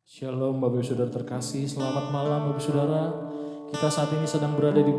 Shalom Bapak Ibu Saudara terkasih, selamat malam Bapak Ibu Saudara. Kita saat ini sedang berada di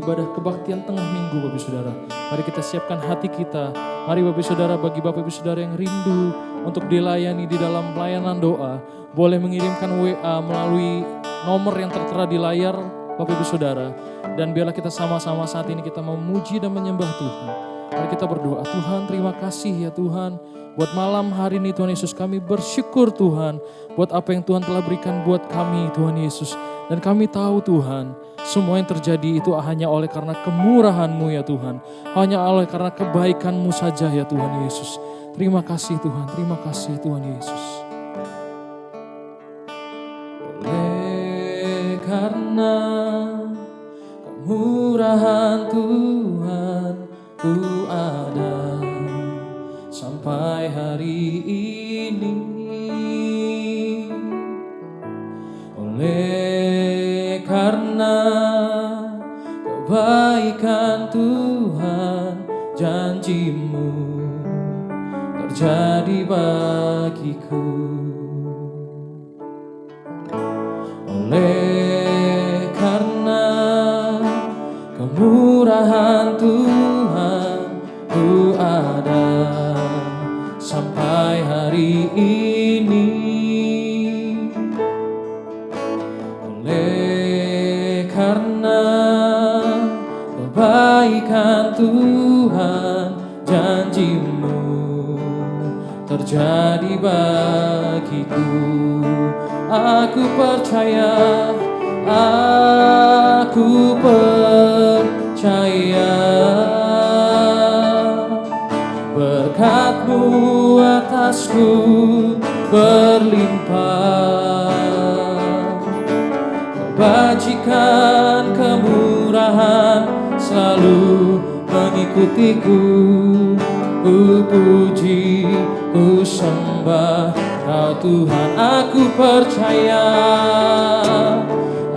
ibadah kebaktian tengah minggu Bapak Ibu Saudara. Mari kita siapkan hati kita. Mari Bapak Ibu Saudara, bagi Bapak Ibu Saudara yang rindu untuk dilayani di dalam pelayanan doa, boleh mengirimkan WA melalui nomor yang tertera di layar Bapak Ibu Saudara. Dan biarlah kita sama-sama saat ini kita memuji dan menyembah Tuhan. Mari kita berdoa. Tuhan, terima kasih ya Tuhan. Buat malam hari ini Tuhan Yesus, kami bersyukur Tuhan buat apa yang Tuhan telah berikan buat kami Tuhan Yesus. Dan kami tahu Tuhan, semua yang terjadi itu hanya oleh karena kemurahan-Mu ya Tuhan. Hanya oleh karena kebaikan-Mu saja ya Tuhan Yesus. Terima kasih Tuhan, terima kasih Tuhan Yesus. Oleh karena kemurahan Tuhan, ku ada sampai hari ini. Oleh karena kebaikan Tuhan, janji-Mu terjadi bagiku. Oleh karena kemurahan Tuhan, ku ada sampai hari ini. Oleh karena kebaikan Tuhan, janji-Mu terjadi bagiku. Aku percaya, aku percaya, berkat-Mu atasku berlimpah, kebajikan kemurahan selalu mengikutiku. Ku puji, ku sembah Kau Tuhan. Aku percaya,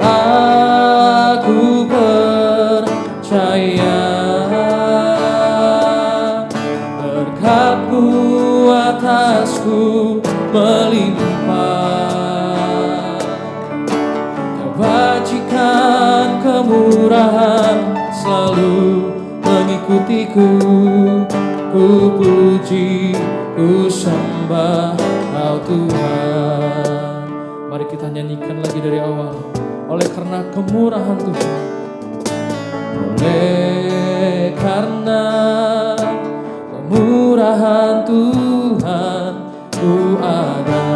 aku percaya, berkat-Mu atasku melimpah, kebajikan kemurahan selalu mengikutiku. Ku puji, ku sembah Kau Tuhan. Mari kita nyanyikan lagi dari awal. Oleh karena kemurahan Tuhan, oleh karena kemurahan Tuhan, ku ada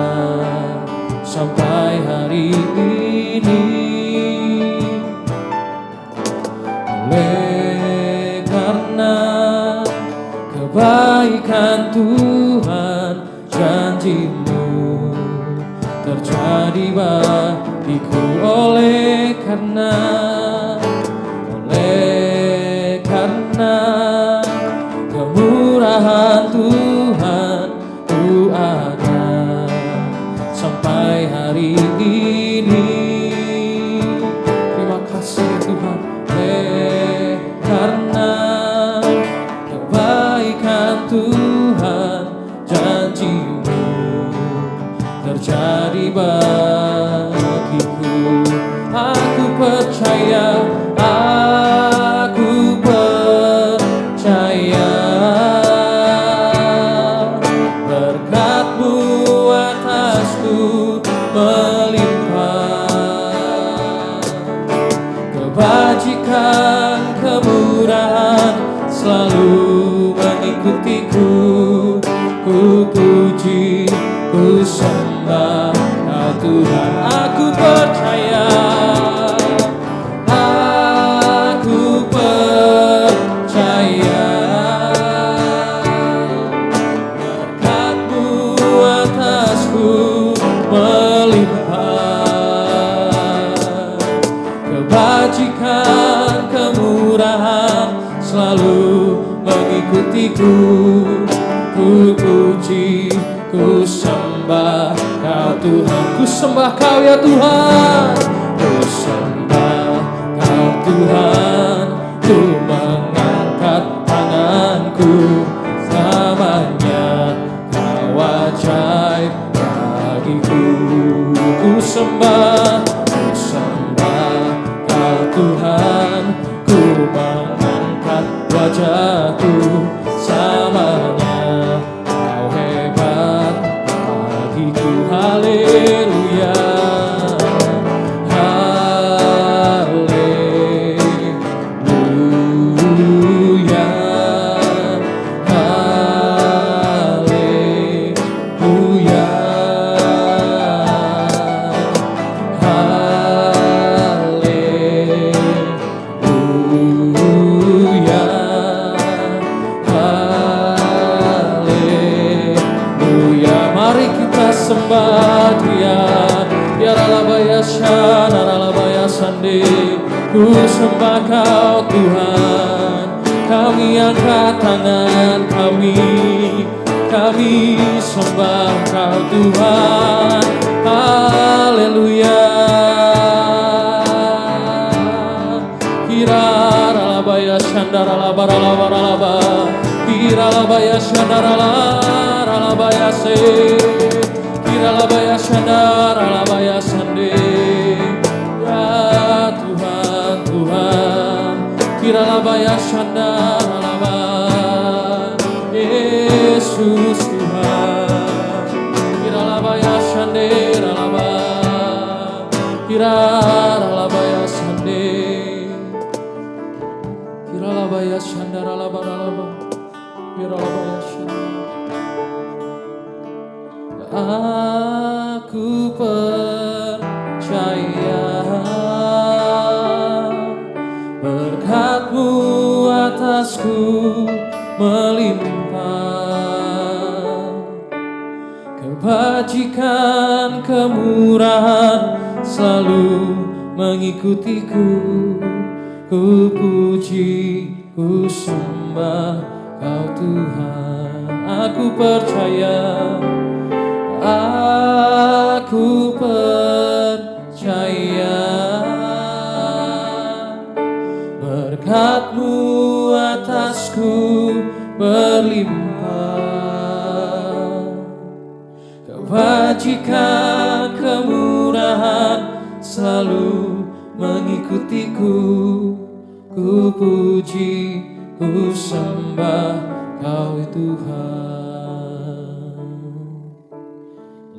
sampai hari ini. Oleh karena kebaikan Tuhan, janji-Mu terjadi bagiku. Oleh karena kemurahan Tuhan, ku ada sampai hari ini. Terima kasih Tuhan. Oleh karena kebaikan Tuhan, janji-Mu terjadi bagiku. Aku percaya, aku percaya, berkat-Mu atasku melimpah, kebajikan kemurahan selalu mengikutiku. Ku puji, ku sembah Kau Tuhan. Aku percaya, aku percaya, berkat-Mu atasku melimpah, kebajikan kemurahan selalu mengikutiku. Ku puji, ku sembah Kau Tuhan. Ku sembah Kau ya Tuhan. Ku sembah Kau Tuhan. Ku mengangkat tanganku selamanya. Kau ajaib bagiku. sembah Dia. Ya ralabaya shana ralabaya sande, ku sembah Kau Tuhan. Kami angkat tangan kami sembah Kau Tuhan. Haleluya. Kira ralabaya shandara laba ralaba ralaba, kira labaya shandara ralabaya se, kira labaya shandara labaya sande. Ya Tuhan, Tuhan, kira labaya shandara laba, Yesus Tuhan, kira labaya shandara laba, kira labaya sande, kira labaya shandara laba ralaba, kira labaya shandara. Aku percaya berkat-Mu atasku melimpah, kebajikan kemurahan selalu mengikutiku. Ku puji, ku sembah Kau Tuhan. Aku percaya, aku percaya berkat-Mu atasku berlimpah, kebajikan kemurahan selalu mengikutiku. Ku puji, ku sembah Kau Tuhan.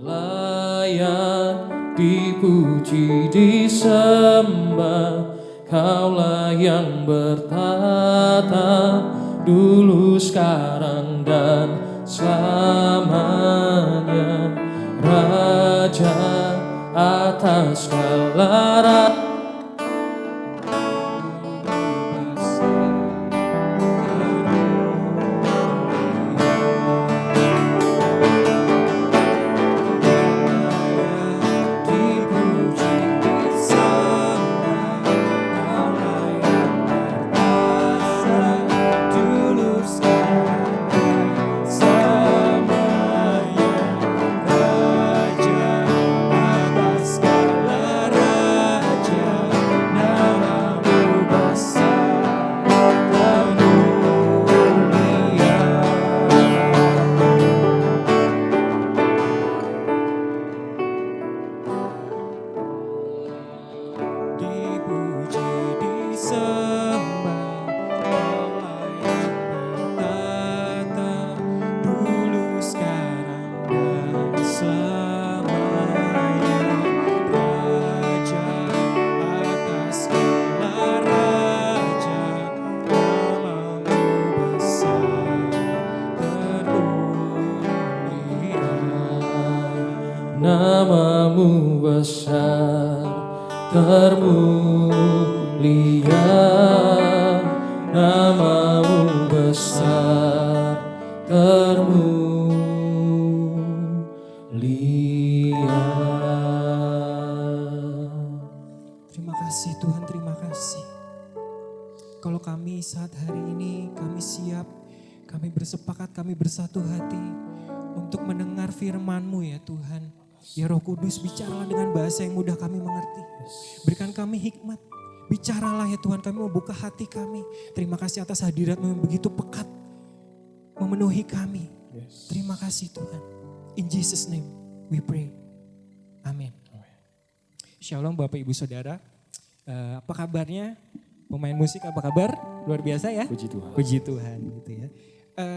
Layak dipuji, disembah, Kaulah yang bertata dulu, sekarang, dan selamanya. Raja atas segala raja, Nama-Mu besar termulia, nama-Mu besar termulia. Terima kasih Tuhan, terima kasih. Kalau kami saat hari ini, kami siap, kami bersepakat, kami bersatu hati untuk mendengar firman-Mu ya Tuhan. Ya Roh Kudus, bicaralah dengan bahasa yang mudah kami mengerti. Berikan kami hikmat. Bicaralah ya Tuhan, kami mau buka hati kami. Terima kasih atas hadirat-Mu yang begitu pekat memenuhi kami. Terima kasih Tuhan. In Jesus name we pray. Amin. Shalom Bapak Ibu Saudara. Apa kabarnya? Pemain musik apa kabar? Luar biasa ya? Puji Tuhan. Puji Tuhan gitu ya.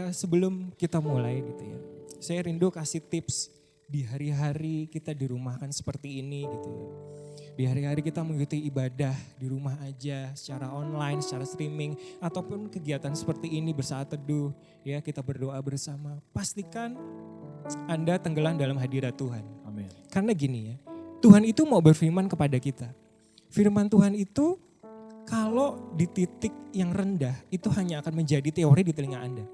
Sebelum kita mulai gitu ya. Saya rindu kasih tips di hari-hari kita dirumahkan seperti ini gitu ya. Di hari-hari kita mengikuti ibadah di rumah aja, secara online, secara streaming, ataupun kegiatan seperti ini bersaat teduh, ya kita berdoa bersama. Pastikan Anda tenggelam dalam hadirat Tuhan. Amin. Karena gini ya, Tuhan itu mau berfirman kepada kita. Firman Tuhan itu kalau di titik yang rendah itu hanya akan menjadi teori di telinga Anda.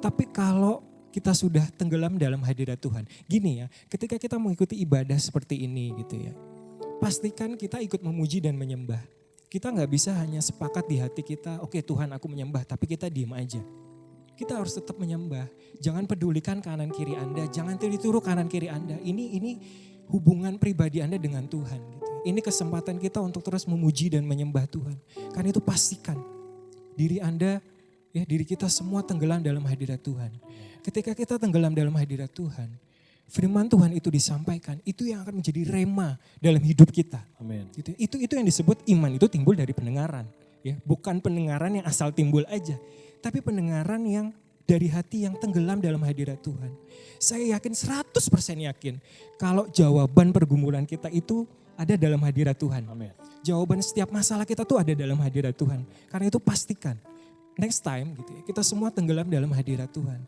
Tapi kalau kita sudah tenggelam dalam hadirat Tuhan. Gini ya, ketika kita mengikuti ibadah seperti ini gitu ya, pastikan kita ikut memuji dan menyembah. Kita nggak bisa hanya sepakat di hati kita, oke Tuhan aku menyembah, tapi kita diem aja. Kita harus tetap menyembah. Jangan pedulikan kanan kiri Anda, jangan tiru kanan kiri Anda. Ini hubungan pribadi Anda dengan Tuhan. Gitu. Ini kesempatan kita untuk terus memuji dan menyembah Tuhan. Karena itu pastikan diri Anda, ya diri kita semua tenggelam dalam hadirat Tuhan. Ketika kita tenggelam dalam hadirat Tuhan, firman Tuhan itu disampaikan, itu yang akan menjadi rema dalam hidup kita. Amin. Gitu. Itu yang disebut iman itu timbul dari pendengaran. Ya, bukan pendengaran yang asal timbul aja. Tapi pendengaran yang dari hati yang tenggelam dalam hadirat Tuhan. Saya yakin 100% yakin kalau jawaban pergumulan kita itu ada dalam hadirat Tuhan. Amin. Jawaban setiap masalah kita tuh ada dalam hadirat Tuhan. Karena itu pastikan next time gitu ya, kita semua tenggelam dalam hadirat Tuhan.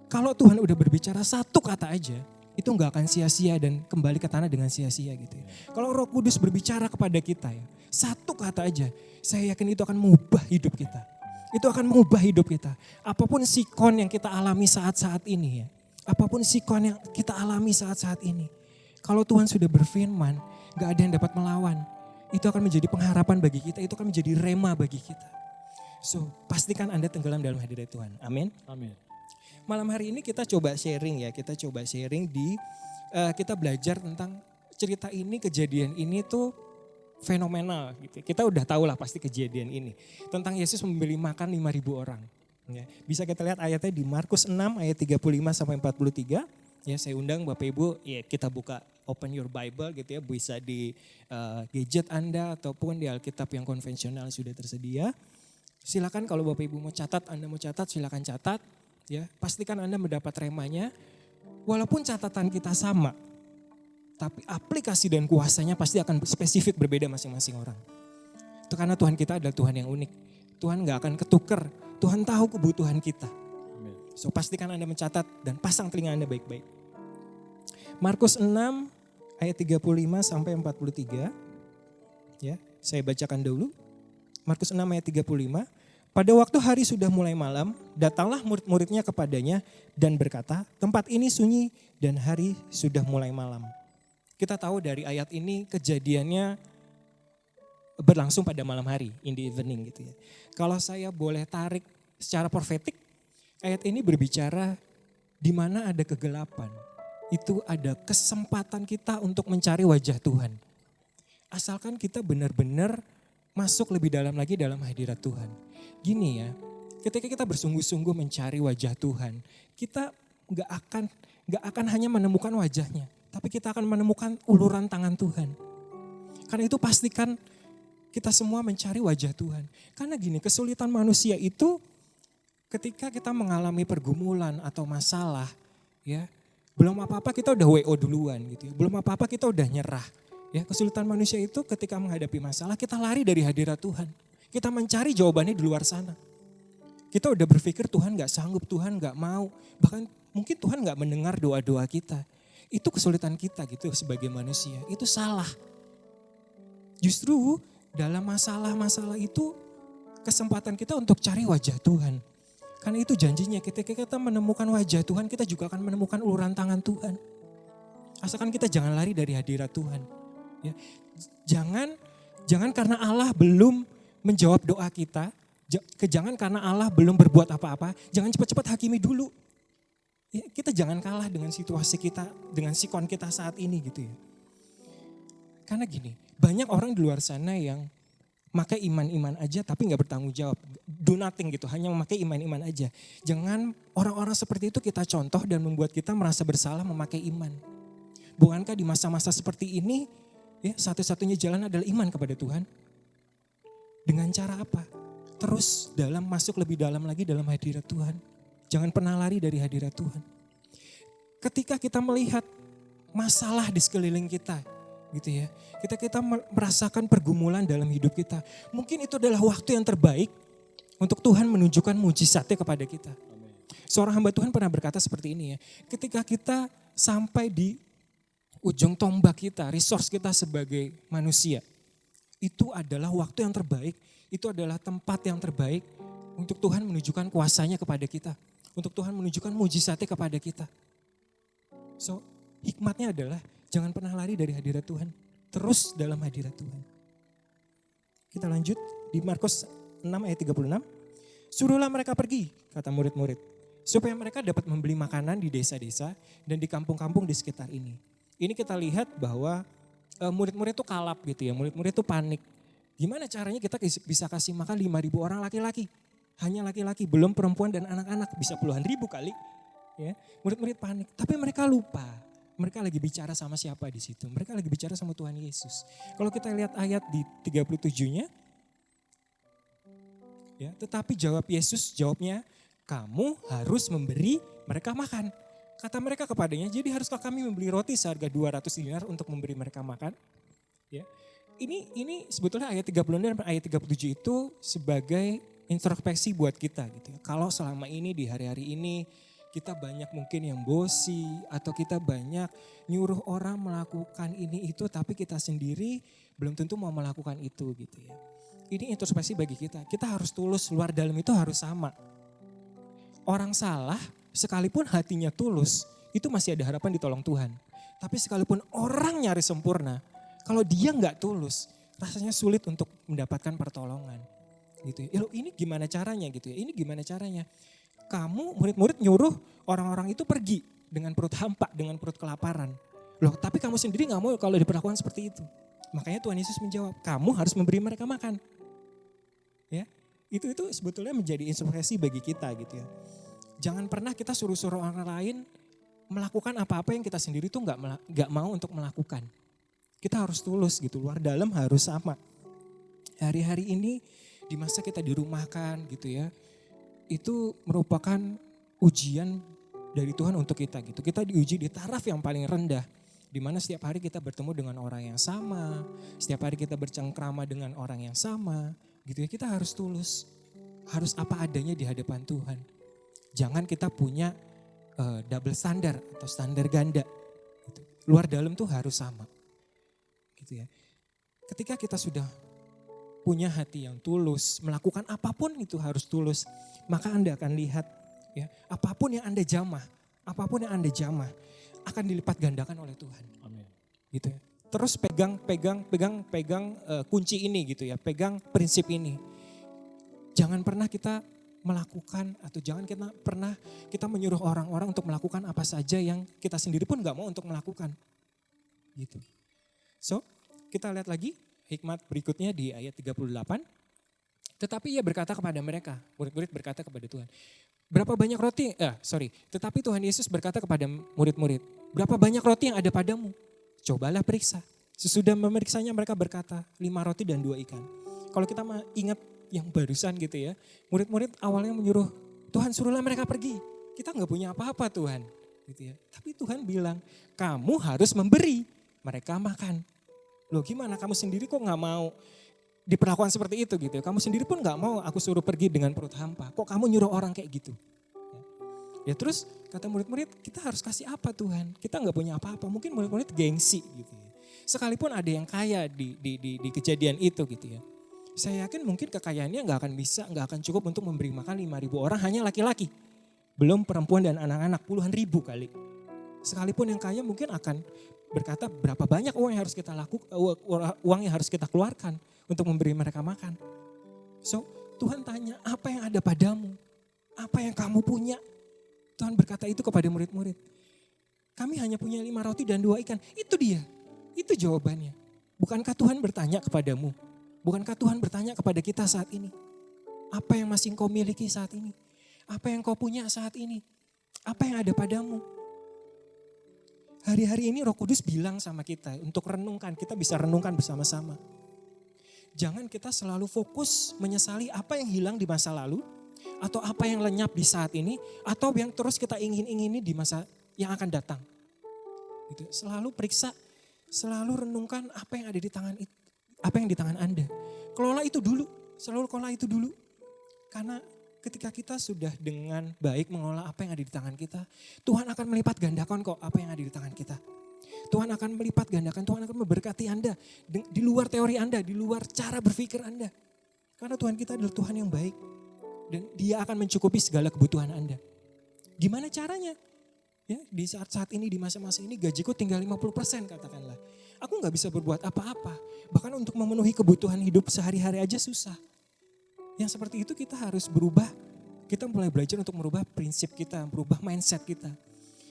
Kalau Tuhan udah berbicara satu kata aja, itu gak akan sia-sia dan kembali ke tanah dengan sia-sia gitu ya. Kalau Roh Kudus berbicara kepada kita ya, satu kata aja, saya yakin itu akan mengubah hidup kita. Itu akan mengubah hidup kita. Apapun sikon yang kita alami saat-saat ini ya. Apapun sikon yang kita alami saat-saat ini. Kalau Tuhan sudah berfirman, gak ada yang dapat melawan. Itu akan menjadi pengharapan bagi kita, itu akan menjadi rema bagi kita. So, pastikan Anda tenggelam dalam hadirat Tuhan. Amin. Amin. Malam hari ini kita coba sharing ya. Kita coba sharing kita belajar tentang cerita ini, kejadian ini tuh fenomenal gitu. Kita udah tahu lah pasti kejadian ini. Tentang Yesus memberi makan 5.000 orang. Ya, bisa kita lihat ayatnya di Markus 6 ayat 35 sampai 43. Ya, saya undang Bapak Ibu ya kita buka open your Bible gitu ya. Bisa di gadget Anda ataupun di Alkitab yang konvensional sudah tersedia. Silakan kalau Bapak Ibu mau catat, Anda mau catat silakan catat. Ya, pastikan Anda mendapat remanya. Walaupun catatan kita sama, tapi aplikasi dan kuasanya pasti akan spesifik berbeda masing-masing orang. Itu karena Tuhan kita adalah Tuhan yang unik. Tuhan gak akan ketuker. Tuhan tahu kebutuhan kita. So pastikan Anda mencatat dan pasang telinga Anda baik-baik. Markus 6 ayat 35 sampai 43. Ya, saya bacakan dulu. Markus 6 ayat 35. Pada waktu hari sudah mulai malam, datanglah murid-muridnya kepadanya dan berkata, tempat ini sunyi dan hari sudah mulai malam. Kita tahu dari ayat ini kejadiannya berlangsung pada malam hari, in the evening gitu ya. Kalau saya boleh tarik secara profetik, ayat ini berbicara di mana ada kegelapan. Itu ada kesempatan kita untuk mencari wajah Tuhan. Asalkan kita benar-benar masuk lebih dalam lagi dalam hadirat Tuhan. Gini ya, ketika kita bersungguh-sungguh mencari wajah Tuhan, kita gak akan hanya menemukan wajahnya. Tapi kita akan menemukan uluran tangan Tuhan. Karena itu pastikan kita semua mencari wajah Tuhan. Karena gini, kesulitan manusia itu ketika kita mengalami pergumulan atau masalah, ya belum apa-apa kita udah WO duluan gitu ya. Belum apa-apa kita udah nyerah. Ya, kesulitan manusia itu ketika menghadapi masalah kita lari dari hadirat Tuhan. Kita mencari jawabannya di luar sana. Kita udah berpikir Tuhan gak sanggup, Tuhan gak mau. Bahkan mungkin Tuhan gak mendengar doa-doa kita. Itu kesulitan kita gitu sebagai manusia. Itu salah. Justru dalam masalah-masalah itu kesempatan kita untuk cari wajah Tuhan. Karena itu janjinya ketika kita menemukan wajah Tuhan, kita juga akan menemukan uluran tangan Tuhan. Asalkan kita jangan lari dari hadirat Tuhan. Ya. Jangan karena Allah belum menjawab doa kita, jangan karena Allah belum berbuat apa-apa, jangan cepat-cepat hakimi dulu. Ya, kita jangan kalah dengan situasi kita, dengan sikon kita saat ini gitu ya. Karena gini, banyak orang di luar sana yang pakai iman-iman aja tapi gak bertanggung jawab. Do nothing gitu, hanya memakai iman-iman aja. Jangan orang-orang seperti itu kita contoh dan membuat kita merasa bersalah memakai iman. Bukankah di masa-masa seperti ini, ya satu-satunya jalan adalah iman kepada Tuhan? Dengan cara apa? Terus masuk lebih dalam lagi dalam hadirat Tuhan. Jangan pernah lari dari hadirat Tuhan. Ketika kita melihat masalah di sekeliling kita, gitu ya. Kita merasakan pergumulan dalam hidup kita. Mungkin itu adalah waktu yang terbaik untuk Tuhan menunjukkan mujizatnya kepada kita. Seorang hamba Tuhan pernah berkata seperti ini ya. Ketika kita sampai di ujung tombak kita, resource kita sebagai manusia, itu adalah waktu yang terbaik, itu adalah tempat yang terbaik untuk Tuhan menunjukkan kuasanya kepada kita. Untuk Tuhan menunjukkan mujizatnya kepada kita. So, hikmatnya adalah jangan pernah lari dari hadirat Tuhan. Terus dalam hadirat Tuhan. Kita lanjut di Markus 6 ayat 36. Suruhlah mereka pergi, kata murid-murid. Supaya mereka dapat membeli makanan di desa-desa dan di kampung-kampung di sekitar ini. Ini kita lihat bahwa murid-murid itu kalap gitu ya, murid-murid itu panik. Gimana caranya kita bisa kasih makan 5.000 orang laki-laki? Hanya laki-laki, belum perempuan dan anak-anak, bisa puluhan ribu kali. Ya, murid-murid panik, tapi mereka lupa. Mereka lagi bicara sama siapa di situ? Mereka lagi bicara sama Tuhan Yesus. Kalau kita lihat ayat di 37-nya, ya, tetapi jawabnya, kamu harus memberi mereka makan. Kata mereka kepadanya, jadi haruskah kami membeli roti seharga 200 dinar untuk memberi mereka makan? Ya. Ini sebetulnya ayat 36 dan ayat 37 itu sebagai introspeksi buat kita gitu ya. Kalau selama ini di hari-hari ini kita banyak mungkin yang bosi atau kita banyak nyuruh orang melakukan ini itu tapi kita sendiri belum tentu mau melakukan itu gitu ya. Ini introspeksi bagi kita. Kita harus tulus, luar dalam itu harus sama. Orang salah sekalipun hatinya tulus itu masih ada harapan ditolong Tuhan. Tapi sekalipun orang nyari sempurna, kalau dia nggak tulus rasanya sulit untuk mendapatkan pertolongan. Gitu ya. Loh, ini gimana caranya gitu ya? Ini gimana caranya? Kamu murid-murid nyuruh orang-orang itu pergi dengan perut hampa, dengan perut kelaparan. Loh, tapi kamu sendiri gak mau kalau diperlakukan seperti itu. Makanya Tuhan Yesus menjawab, kamu harus memberi mereka makan. Ya, itu sebetulnya menjadi inspirasi bagi kita gitu ya. Jangan pernah kita suruh-suruh orang lain melakukan apa-apa yang kita sendiri tuh gak mau untuk melakukan. Kita harus tulus gitu, luar dalam harus sama. Hari-hari ini di masa kita dirumahkan gitu ya, itu merupakan ujian dari Tuhan untuk kita gitu. Kita diuji di taraf yang paling rendah. Di mana setiap hari kita bertemu dengan orang yang sama. Setiap hari kita bercengkrama dengan orang yang sama. Gitu ya, kita harus tulus. Harus apa adanya di hadapan Tuhan. Jangan kita punya double standar atau standar ganda. Gitu. Luar dalam tuh harus sama. Gitu ya. Ketika kita sudah punya hati yang tulus, melakukan apapun itu harus tulus, maka Anda akan lihat ya, apapun yang Anda jamah akan dilipat gandakan oleh Tuhan. Amin. Gitu ya. Terus pegang kunci ini gitu ya, pegang prinsip ini. Jangan pernah kita melakukan atau jangan pernah kita menyuruh orang-orang untuk melakukan apa saja yang kita sendiri pun gak mau untuk melakukan. Gitu. So, kita lihat lagi hikmat berikutnya di ayat 38. Tetapi ia berkata kepada mereka, murid-murid berkata kepada Tuhan. Berapa banyak roti, tetapi Tuhan Yesus berkata kepada murid-murid. Berapa banyak roti yang ada padamu? Cobalah periksa. Sesudah memeriksanya mereka berkata 5 roti dan 2 ikan. Kalau kita ingat yang barusan gitu ya. Murid-murid awalnya menyuruh, Tuhan suruhlah mereka pergi. Kita gak punya apa-apa Tuhan. Gitu ya. Tapi Tuhan bilang, kamu harus memberi mereka makan. Loh gimana kamu sendiri kok gak mau diperlakukan seperti itu gitu ya. Kamu sendiri pun gak mau aku suruh pergi dengan perut hampa. Kok kamu nyuruh orang kayak gitu? Ya terus kata murid-murid kita harus kasih apa Tuhan? Kita gak punya apa-apa. Mungkin murid-murid gengsi gitu ya. Sekalipun ada yang kaya di kejadian itu gitu ya. Saya yakin mungkin kekayaannya gak akan cukup untuk memberi makan 5.000 orang hanya laki-laki. Belum perempuan dan anak-anak puluhan ribu kali. Sekalipun yang kaya mungkin akan berkata berapa banyak uang yang harus kita keluarkan untuk memberi mereka makan. So Tuhan tanya apa yang ada padamu? Apa yang kamu punya? Tuhan berkata itu kepada murid-murid. Kami hanya punya 5 roti dan 2 ikan. Itu dia. Itu jawabannya. Bukankah Tuhan bertanya kepadamu? Bukankah Tuhan bertanya kepada kita saat ini? Apa yang masih kau miliki saat ini? Apa yang kau punya saat ini? Apa yang ada padamu? Hari-hari ini Roh Kudus bilang sama kita untuk renungkan, kita bisa renungkan bersama-sama. Jangan kita selalu fokus menyesali apa yang hilang di masa lalu, atau apa yang lenyap di saat ini, atau yang terus kita ingini di masa yang akan datang. Gitu. Selalu periksa, selalu renungkan apa yang ada di tangan apa yang di tangan Anda. Kelola itu dulu, selalu kelola itu dulu. Karena ketika kita sudah dengan baik mengolah apa yang ada di tangan kita, Tuhan akan melipat gandakan kok apa yang ada di tangan kita. Tuhan akan melipat gandakan, Tuhan akan memberkati Anda di luar teori Anda, di luar cara berpikir Anda. Karena Tuhan kita adalah Tuhan yang baik dan Dia akan mencukupi segala kebutuhan Anda. Gimana caranya? Ya, di saat ini, di masa-masa ini gajiku tinggal 50% katakanlah. Aku gak bisa berbuat apa-apa. Bahkan untuk memenuhi kebutuhan hidup sehari-hari aja susah. Yang seperti itu kita harus berubah. Kita mulai belajar untuk merubah prinsip kita, merubah mindset kita.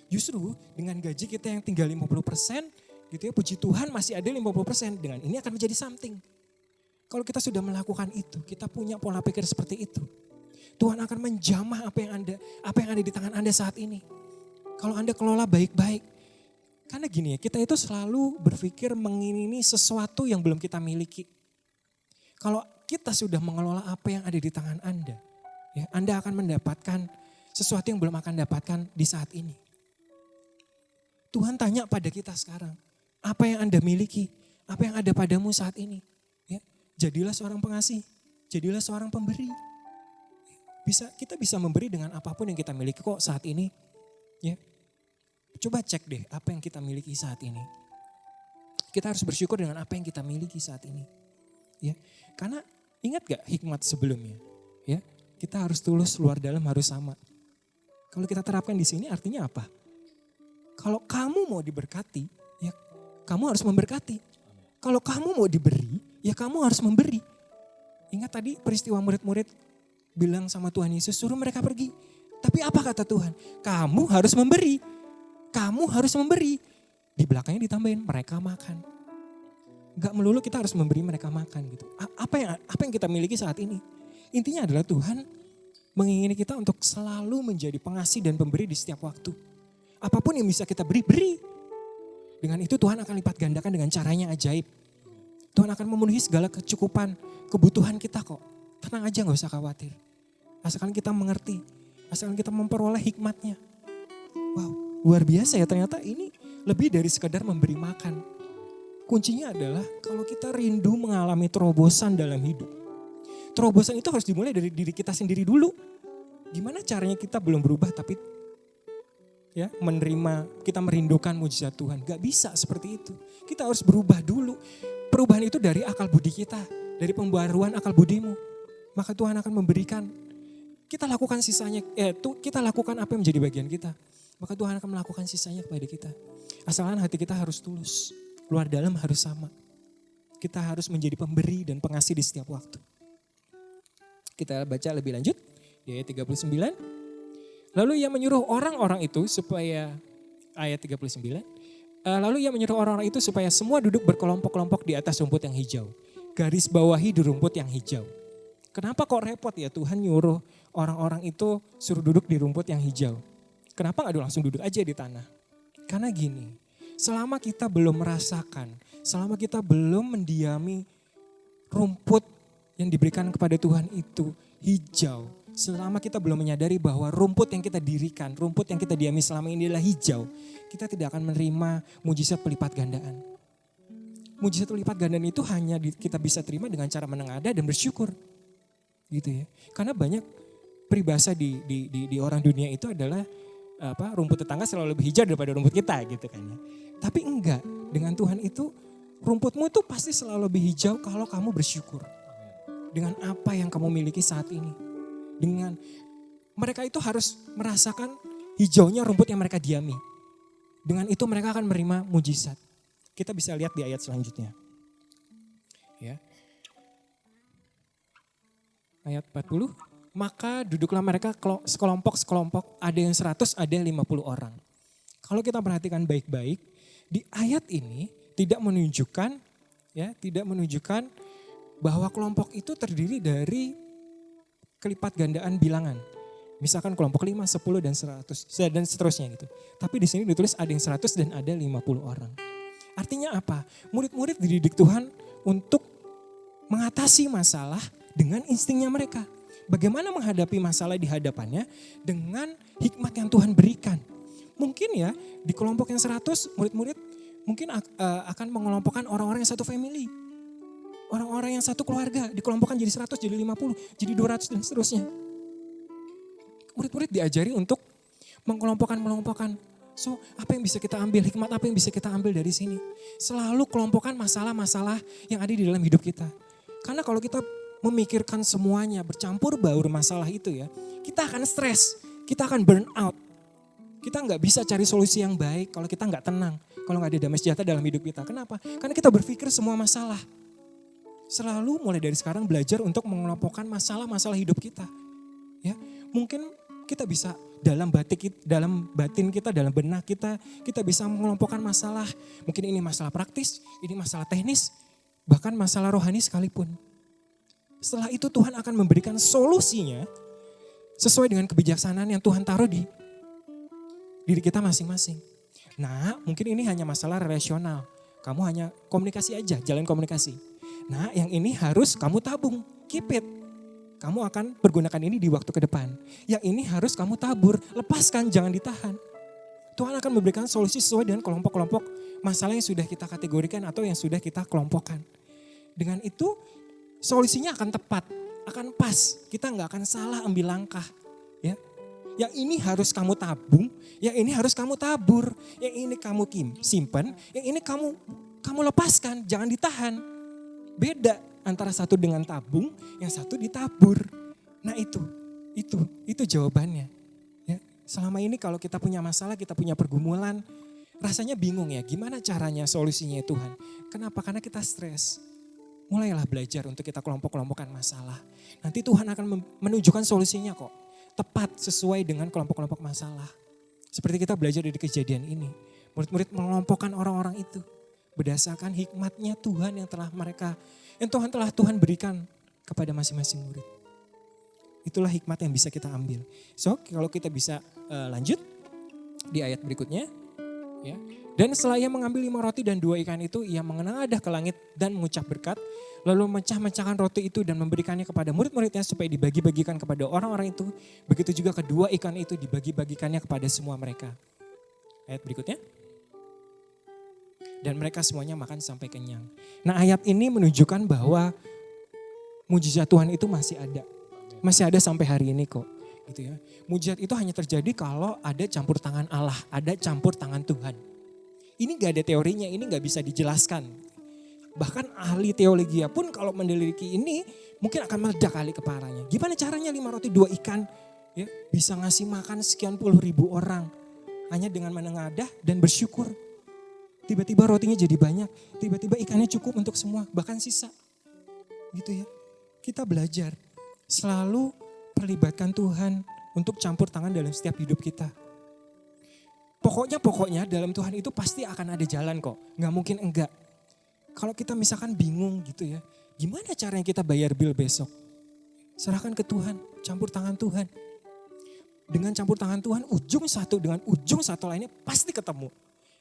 Justru dengan gaji kita yang tinggal 50%, gitu ya, puji Tuhan masih ada 50%. Dengan ini akan menjadi something. Kalau kita sudah melakukan itu, kita punya pola pikir seperti itu. Tuhan akan menjamah apa yang ada di tangan Anda saat ini. Kalau Anda kelola baik-baik. Karena gini ya, kita itu selalu berpikir mengingini sesuatu yang belum kita miliki. Kalau kita sudah mengelola apa yang ada di tangan Anda, ya, Anda akan mendapatkan sesuatu yang belum akan dapatkan di saat ini. Tuhan tanya pada kita sekarang, apa yang Anda miliki, apa yang ada padamu saat ini. Ya, jadilah seorang pengasih, jadilah seorang pemberi. Kita bisa memberi dengan apapun yang kita miliki kok saat ini. Ya. Coba cek deh apa yang kita miliki saat ini. Kita harus bersyukur dengan apa yang kita miliki saat ini. Ya, karena ingat gak hikmat sebelumnya? Ya, kita harus tulus, luar dalam harus sama. Kalau kita terapkan di sini artinya apa? Kalau kamu mau diberkati, ya kamu harus memberkati. Kalau kamu mau diberi, ya kamu harus memberi. Ingat tadi peristiwa murid-murid bilang sama Tuhan Yesus, suruh mereka pergi. Tapi apa kata Tuhan? Kamu harus memberi. Kamu harus memberi. Di belakangnya ditambahin, mereka makan. Gak melulu kita harus memberi mereka makan gitu. Apa yang kita miliki saat ini? Intinya adalah Tuhan mengingini kita untuk selalu menjadi pengasih dan pemberi di setiap waktu. Apapun yang bisa kita beri, beri. Dengan itu Tuhan akan lipat gandakan dengan caranya ajaib. Tuhan akan memenuhi segala kecukupan, kebutuhan kita kok. Tenang aja, gak usah khawatir. Asalkan kita mengerti, asalkan kita memperoleh hikmatnya. Wow. Luar biasa ya, ternyata ini lebih dari sekedar memberi makan. Kuncinya adalah kalau kita rindu mengalami terobosan dalam hidup. Terobosan itu harus dimulai dari diri kita sendiri dulu. Gimana caranya kita belum berubah tapi ya menerima, kita merindukan mujizat Tuhan. Gak bisa seperti itu. Kita harus berubah dulu. Perubahan itu dari akal budi kita, dari pembaruan akal budimu. Maka Tuhan akan memberikan. Kita lakukan sisanya, kita lakukan apa yang menjadi bagian kita. Maka Tuhan akan melakukan sisanya kepada kita. Asalkan hati kita harus tulus. Luar dalam harus sama. Kita harus menjadi pemberi dan pengasih di setiap waktu. Kita baca lebih lanjut. Di ayat 39. Lalu ia menyuruh orang-orang itu supaya, ayat 39. Lalu ia menyuruh orang-orang itu supaya semua duduk berkelompok-kelompok di atas rumput yang hijau. Garis bawahi di rumput yang hijau. Kenapa kok repot ya Tuhan nyuruh orang-orang itu suruh duduk di rumput yang hijau? Kenapa gak langsung duduk aja di tanah? Karena gini, selama kita belum merasakan, selama kita belum mendiami rumput yang diberikan kepada Tuhan itu hijau, selama kita belum menyadari bahwa rumput yang kita dirikan, rumput yang kita diami selama ini adalah hijau, kita tidak akan menerima mujizat pelipat gandaan. Mujizat pelipat gandaan itu hanya kita bisa terima dengan cara menengadah dan bersyukur. Gitu ya. Karena banyak peribahasa di orang dunia itu adalah rumput tetangga selalu lebih hijau daripada rumput kita gitu kan ya. Tapi enggak, dengan Tuhan itu rumputmu itu pasti selalu lebih hijau kalau kamu bersyukur. Dengan apa yang kamu miliki saat ini. Dengan mereka itu harus merasakan hijaunya rumput yang mereka diami. Dengan itu mereka akan menerima mujizat. Kita bisa lihat di ayat selanjutnya. Ya. Ayat 40. Maka duduklah mereka sekelompok-sekelompok, ada yang 100, ada yang 50 orang. Kalau kita perhatikan baik-baik, di ayat ini tidak menunjukkan bahwa kelompok itu terdiri dari kelipat gandaan bilangan. Misalkan kelompok 5, 10 dan 100 dan seterusnya gitu. Tapi di sini ditulis ada yang 100 dan ada 50 orang. Artinya apa? Murid-murid dididik Tuhan untuk mengatasi masalah dengan instingnya mereka. Bagaimana menghadapi masalah di hadapannya dengan hikmat yang Tuhan berikan. Mungkin ya di kelompok yang 100 murid-murid mungkin akan mengelompokkan orang-orang yang satu family. Orang-orang yang satu keluarga dikelompokkan jadi 100, jadi 50, jadi 200 dan seterusnya. Murid-murid diajari untuk mengelompokkan. So apa yang bisa kita ambil, hikmat apa yang bisa kita ambil dari sini. Selalu kelompokkan masalah-masalah yang ada di dalam hidup kita. Karena kalau kita memikirkan semuanya, bercampur baur masalah itu ya, kita akan stres, kita akan burn out. Kita nggak bisa cari solusi yang baik kalau kita nggak tenang. Kalau nggak ada damai sejahtera dalam hidup kita. Kenapa? Karena kita berpikir semua masalah. Selalu mulai dari sekarang belajar untuk mengelompokkan masalah-masalah hidup kita. Ya, mungkin kita bisa dalam batin kita, dalam benak kita bisa mengelompokkan masalah. Mungkin ini masalah praktis, ini masalah teknis, bahkan masalah rohani sekalipun. Setelah itu Tuhan akan memberikan solusinya sesuai dengan kebijaksanaan yang Tuhan taruh di diri kita masing-masing. Nah, mungkin ini hanya masalah relasional. Kamu hanya komunikasi aja, jalan komunikasi. Nah, yang ini harus kamu tabung, keep it. Kamu akan pergunakan ini di waktu ke depan. Yang ini harus kamu tabur, lepaskan, jangan ditahan. Tuhan akan memberikan solusi sesuai dengan kelompok-kelompok masalah yang sudah kita kategorikan atau yang sudah kita kelompokkan. Dengan itu, solusinya akan tepat, akan pas. Kita nggak akan salah ambil langkah. Ya. Yang ini harus kamu tabung, yang ini harus kamu tabur, yang ini kamu simpan, yang ini kamu lepaskan, jangan ditahan. Beda antara satu dengan tabung, yang satu ditabur. Nah itu jawabannya. Ya, selama ini kalau kita punya masalah, kita punya pergumulan, rasanya bingung ya, gimana caranya solusinya Tuhan. Kenapa? Karena kita stres. Mulailah belajar untuk kita kelompok-kelompokkan masalah. Nanti Tuhan akan menunjukkan solusinya kok. Tepat sesuai dengan kelompok-kelompok masalah. Seperti kita belajar dari kejadian ini. Murid-murid mengelompokkan orang-orang itu. Berdasarkan hikmatnya Tuhan yang Tuhan berikan kepada masing-masing murid. Itulah hikmat yang bisa kita ambil. So kalau kita bisa lanjut di ayat berikutnya. Ya. Dan setelah ia mengambil 5 roti dan 2 ikan itu, ia menengadah ke langit dan mengucap berkat. Lalu memecah-mecahkan roti itu dan memberikannya kepada murid-muridnya supaya dibagi-bagikan kepada orang-orang itu. Begitu juga kedua ikan itu dibagi-bagikannya kepada semua mereka. Ayat berikutnya. Dan mereka semuanya makan sampai kenyang. Nah, ayat ini menunjukkan bahwa mujizat Tuhan itu masih ada. Masih ada sampai hari ini kok. Gitu ya. Mujizat itu hanya terjadi kalau ada campur tangan Allah, ada campur tangan Tuhan. Ini gak ada teorinya, ini gak bisa dijelaskan. Bahkan ahli teologi pun kalau meneliti ini mungkin akan meledak kali kepalanya. Gimana caranya 5 roti 2 ikan ya, bisa ngasih makan sekian puluh ribu orang. Hanya dengan menengadah dan bersyukur. Tiba-tiba rotinya jadi banyak, tiba-tiba ikannya cukup untuk semua, bahkan sisa. Gitu ya. Kita belajar selalu perlibatkan Tuhan untuk campur tangan dalam setiap hidup kita. Pokoknya dalam Tuhan itu pasti akan ada jalan kok. Gak mungkin enggak. Kalau kita misalkan bingung gitu ya. Gimana caranya kita bayar bill besok? Serahkan ke Tuhan, campur tangan Tuhan. Dengan campur tangan Tuhan ujung satu dengan ujung satu lainnya pasti ketemu.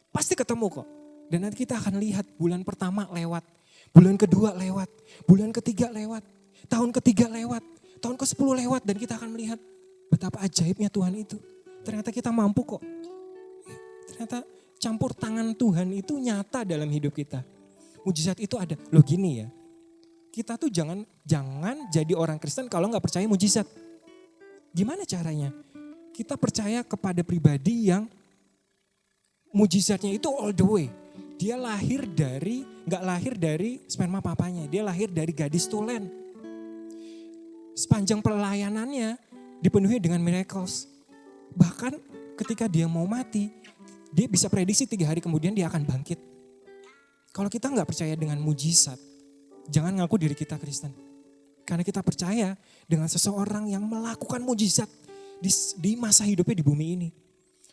Pasti ketemu kok. Dan nanti kita akan lihat bulan pertama lewat. Bulan kedua lewat. Bulan ketiga lewat. Tahun ketiga lewat. Tahun ke-10 lewat dan kita akan melihat betapa ajaibnya Tuhan itu. Ternyata kita mampu kok. Ternyata campur tangan Tuhan itu nyata dalam hidup kita. Mujizat itu ada. Loh gini ya, kita tuh jangan jadi orang Kristen kalau gak percaya mujizat. Gimana caranya? Kita percaya kepada pribadi yang mujizatnya itu all the way. Dia gak lahir dari sperma papanya. Dia lahir dari gadis tulen. Sepanjang pelayanannya dipenuhi dengan miracles. Bahkan ketika dia mau mati, dia bisa prediksi 3 hari kemudian dia akan bangkit. Kalau kita gak percaya dengan mujizat, jangan ngaku diri kita Kristen. Karena kita percaya dengan seseorang yang melakukan mujizat di masa hidupnya di bumi ini.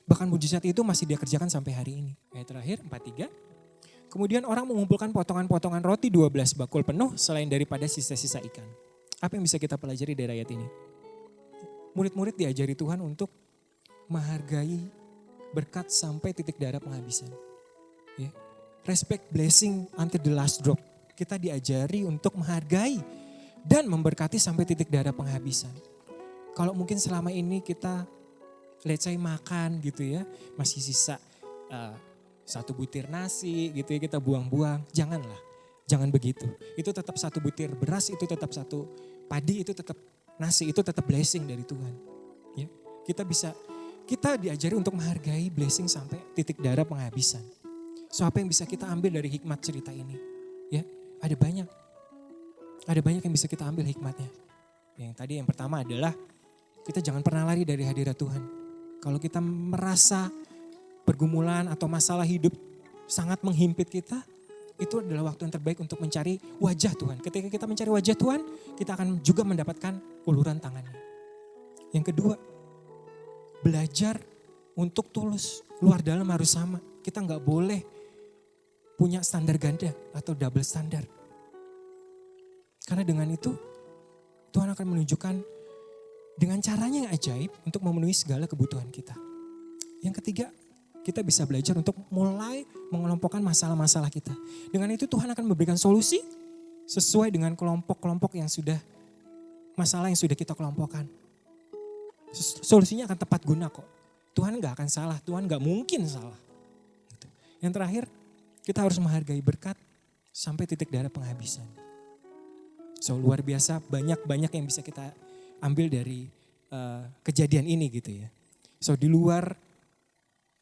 Bahkan mujizat itu masih dia kerjakan sampai hari ini. Ayat terakhir 43. Kemudian orang mengumpulkan potongan-potongan roti 12 bakul penuh selain daripada sisa-sisa ikan. Apa yang bisa kita pelajari dari ayat ini? Murid-murid diajari Tuhan untuk menghargai berkat sampai titik darah penghabisan. Ya. Respect blessing until the last drop. Kita diajari untuk menghargai dan memberkati sampai titik darah penghabisan. Kalau mungkin selama ini kita let's say makan gitu ya, masih sisa 1 butir nasi gitu ya, kita buang-buang. Janganlah, jangan begitu. Itu tetap 1 butir beras, itu tetap 1 padi, itu tetap nasi, itu tetap blessing dari Tuhan. Ya, kita diajari untuk menghargai blessing sampai titik darah penghabisan. So apa yang bisa kita ambil dari hikmat cerita ini? Ya, ada banyak yang bisa kita ambil hikmatnya. Yang pertama adalah kita jangan pernah lari dari hadirat Tuhan. Kalau kita merasa pergumulan atau masalah hidup sangat menghimpit kita, itu adalah waktu yang terbaik untuk mencari wajah Tuhan. Ketika kita mencari wajah Tuhan, kita akan juga mendapatkan uluran tangannya. Yang kedua, belajar untuk tulus. Luar dalam harus sama. Kita nggak boleh punya standar ganda atau double standar. Karena dengan itu, Tuhan akan menunjukkan dengan caranya yang ajaib untuk memenuhi segala kebutuhan kita. Yang ketiga, kita bisa belajar untuk mulai mengelompokkan masalah-masalah kita. Dengan itu Tuhan akan memberikan solusi sesuai dengan kelompok-kelompok yang sudah, masalah yang sudah kita kelompokkan. Solusinya akan tepat guna kok. Tuhan gak akan salah, Tuhan gak mungkin salah. Yang terakhir, kita harus menghargai berkat sampai titik darah penghabisan. So luar biasa, banyak yang bisa kita ambil dari kejadian ini gitu ya. So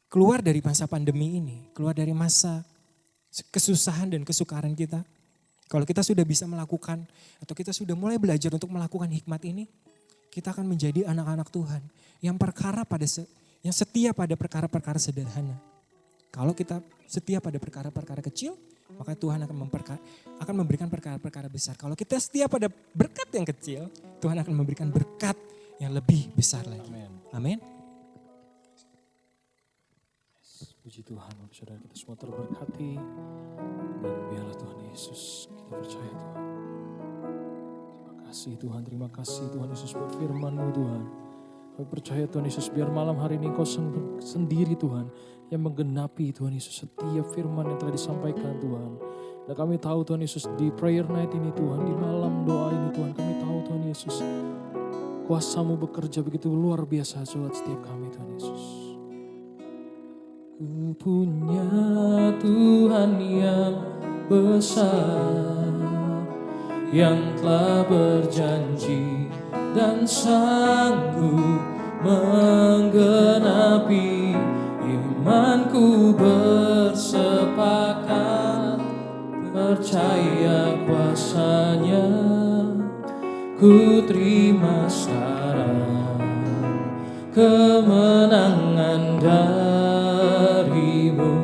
keluar dari masa pandemi ini, keluar dari masa kesusahan dan kesukaran kita. Kalau kita sudah bisa melakukan atau kita sudah mulai belajar untuk melakukan hikmat ini, kita akan menjadi anak-anak Tuhan yang yang setia pada perkara-perkara sederhana. Kalau kita setia pada perkara-perkara kecil, maka Tuhan akan memberikan perkara-perkara besar. Kalau kita setia pada berkat yang kecil, Tuhan akan memberikan berkat yang lebih besar lagi. Amin. Puji Tuhan, Bapak Saudara, kita semua terberkati. Dan biarlah Tuhan Yesus, kita percaya Tuhan. Terima kasih Tuhan Yesus buat firman-Mu Tuhan. Kami percaya Tuhan Yesus, biar malam hari ini Kau sendiri Tuhan, yang menggenapi Tuhan Yesus setiap firman yang telah disampaikan Tuhan. Dan kami tahu Tuhan Yesus di prayer night ini Tuhan, di malam doa ini Tuhan, kami tahu Tuhan Yesus, kuasa-Mu bekerja begitu luar biasa lewat setiap kami Tuhan Yesus. Ku punya Tuhan yang besar, yang telah berjanji dan sanggup menggenapi. Imanku bersepakat, percaya kuasa-Nya, ku terima sekarang kemenangan dari-Mu.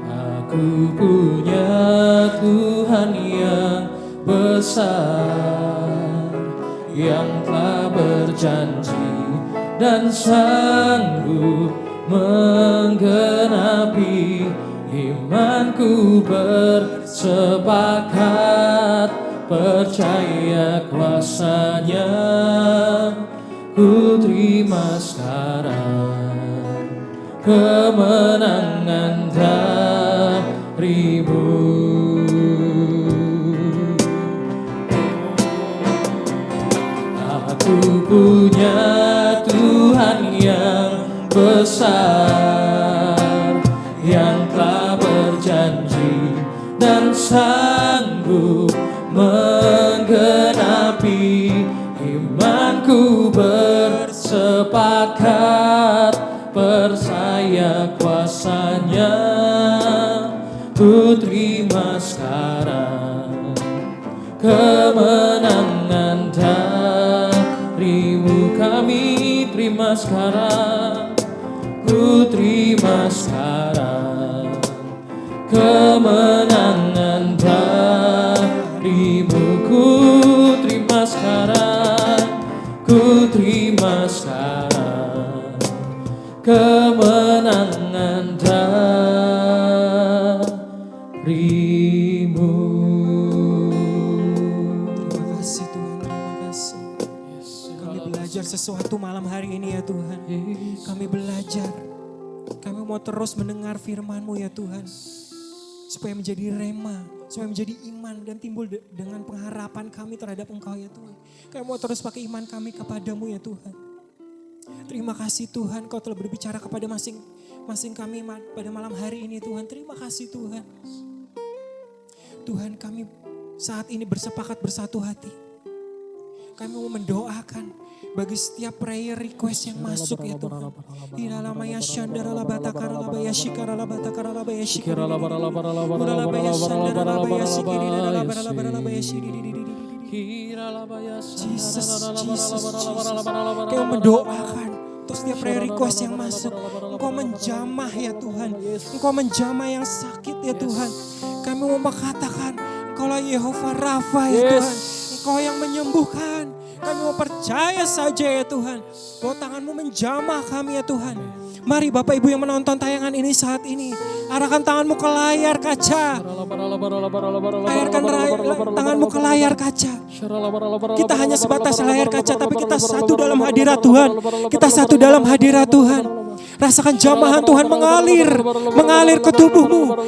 Aku punya Tuhan yang besar, yang telah berjanji dan sanggup menggenapi. Imanku bersepakat, percaya kuasa-Nya, ku terima sekarang kemenangan dari-Mu. Aku punya Tuhan yang besar, yang telah berjanji dan sanggup menggenapi. Imanku bersepakat, percaya kuasa-Nya, ku terima sekarang kemenangan dari-Mu. Kami terima sekarang, ku terima sekarang kemenangan dari-Mu. Ku terima sekarang, ku terima sekarang kemenangan dari-Mu. Terima kasih Tuhan, terima kasih. Kami belajar sesuatu malam hari ini ya Tuhan. Kami belajar, kami mau terus mendengar firman-Mu ya Tuhan. Supaya menjadi rema, supaya menjadi iman dan timbul dengan pengharapan kami terhadap Engkau ya Tuhan. Kami mau terus pakai iman kami kepadamu ya Tuhan. Terima kasih Tuhan, Kau telah berbicara kepada masing-masing kami pada malam hari ini Tuhan. Terima kasih Tuhan. Tuhan, kami saat ini bersepakat bersatu hati. Kami mau mendoakan bagi setiap prayer request yang masuk ya Tuhan. Ilalamaya shandaralabata karalabaya shikaralabata karalabaya shikaralabaya shandaralabaya sikiralabaya Jesus. Kau mendoakan untuk setiap prayer request yang masuk. Engkau menjamah ya Tuhan. Engkau menjamah yang sakit ya Tuhan. Kami mau mengatakan Engkaulah Yehova Rafa ya Tuhan. Engkau yang menyembuhkan. Kami mau percaya saja ya Tuhan. Bahwa tangan-Mu menjamah kami ya Tuhan. Mari Bapak Ibu yang menonton tayangan ini saat ini. Arahkan tangan-Mu ke layar kaca. Arahkan tangan-Mu ke layar kaca. Kita hanya sebatas layar kaca, tapi kita satu dalam hadirat Tuhan. Kita satu dalam hadirat Tuhan. Rasakan jamahan Tuhan mengalir ke tubuhmu.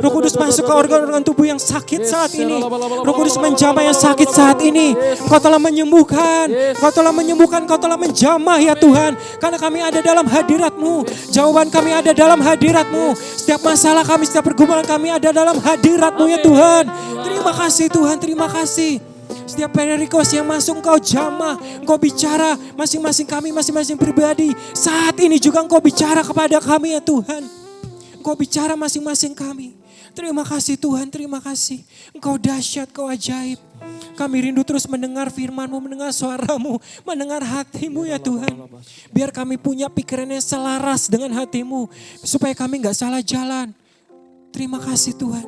Roh Kudus masuk ke organ-organ tubuh yang sakit saat ini. Roh Kudus menjamah yang sakit saat ini. Kau telah menyembuhkan, Kau telah menyembuhkan, Kau telah menjamah ya Tuhan. Karena kami ada dalam hadirat-Mu. Jawaban kami ada dalam hadirat-Mu. Setiap masalah kami, setiap pergumulan kami ada dalam hadirat-Mu ya Tuhan. Terima kasih Tuhan, terima kasih. Setiap prayer request yang masuk Engkau jamah, Engkau bicara masing-masing kami, masing-masing pribadi. Saat ini juga Engkau bicara kepada kami ya Tuhan. Engkau bicara masing-masing kami. Terima kasih Tuhan, terima kasih. Engkau dahsyat, Engkau ajaib. Kami rindu terus mendengar firman-Mu, mendengar suara-Mu, mendengar hati-Mu ya Tuhan. Biar kami punya pikiran yang selaras dengan hati-Mu. Supaya kami gak salah jalan. Terima kasih Tuhan.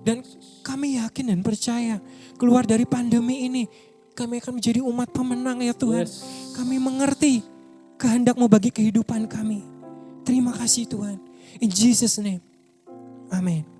Dan kami yakin dan percaya keluar dari pandemi ini kami akan menjadi umat pemenang ya Tuhan. Kami mengerti kehendak-Mu bagi kehidupan kami. Terima kasih Tuhan. In Jesus name. Amen.